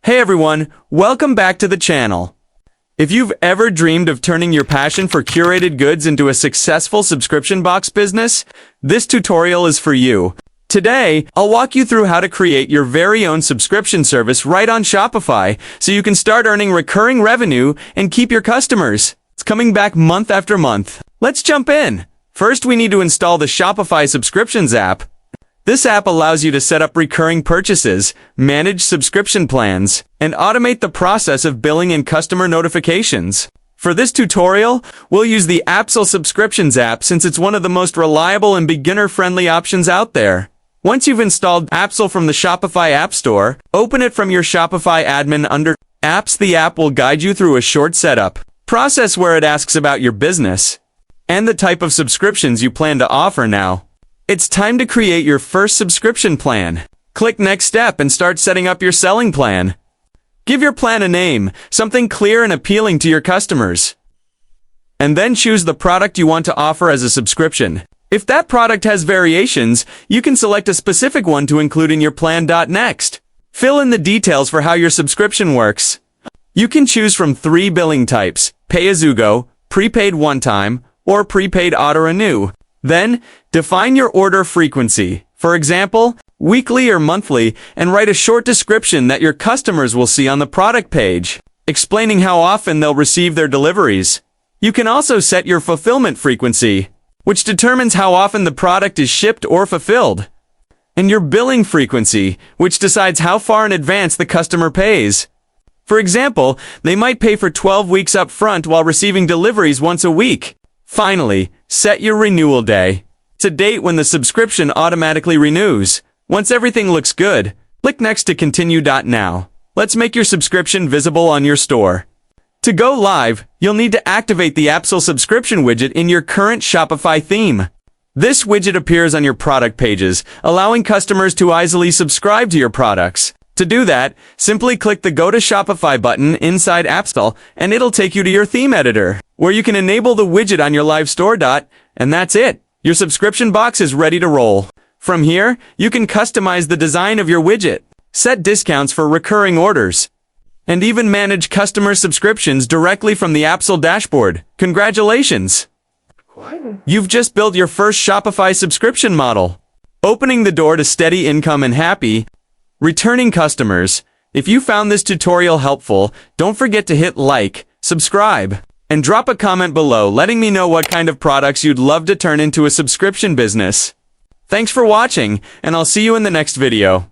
Hey everyone, welcome back to the channel. If you've ever dreamed of turning your passion for curated goods into a successful subscription box business, this tutorial is for you. Today, I'll walk you through how to create your very own subscription service right on Shopify so you can start earning recurring revenue and keep your customers. It's coming back month after month. Let's jump in. First, we need to install the Shopify Subscriptions app. This app allows you to set up recurring purchases, manage subscription plans, and automate the process of billing and customer notifications. For this tutorial, we'll use the Appsel Subscriptions app since it's one of the most reliable and beginner-friendly options out there. Once you've installed Appsel from the Shopify App Store, open it from your Shopify admin under Apps. The app will guide you through a short setup process where it asks about your business and the type of subscriptions you plan to offer now. It's time to create your first subscription plan. Click Next Step and start setting up your selling plan. Give your plan a name, something clear and appealing to your customers. And then choose the product you want to offer as a subscription. If that product has variations, you can select a specific one to include in your plan. Next, fill in the details for how your subscription works. You can choose from 3 billing types: pay-as-you-go, prepaid one-time, or prepaid auto-renew. Then, define your order frequency, for example, weekly or monthly, and write a short description that your customers will see on the product page, explaining how often they'll receive their deliveries. You can also set your fulfillment frequency, which determines how often the product is shipped or fulfilled, and your billing frequency, which decides how far in advance the customer pays. For example, they might pay for 12 weeks up front while receiving deliveries once a week. Finally, set your renewal day. It's a date when the subscription automatically renews. Once everything looks good, click Next to continue. Now, let's make your subscription visible on your store. To go live, you'll need to activate the Appsel subscription widget in your current Shopify theme. This widget appears on your product pages, allowing customers to easily subscribe to your products. To do that, simply click the Go to Shopify button inside Appsel, and it'll take you to your theme editor, where you can enable the widget on your live store. And that's it. Your subscription box is ready to roll. From here, you can customize the design of your widget, set discounts for recurring orders, and even manage customer subscriptions directly from the Appsel dashboard. Congratulations! You've just built your first Shopify subscription model, opening the door to steady income and happy, returning customers. If you found this tutorial helpful, don't forget to hit like, subscribe, and drop a comment below letting me know what kind of products you'd love to turn into a subscription business. Thanks for watching, and I'll see you in the next video.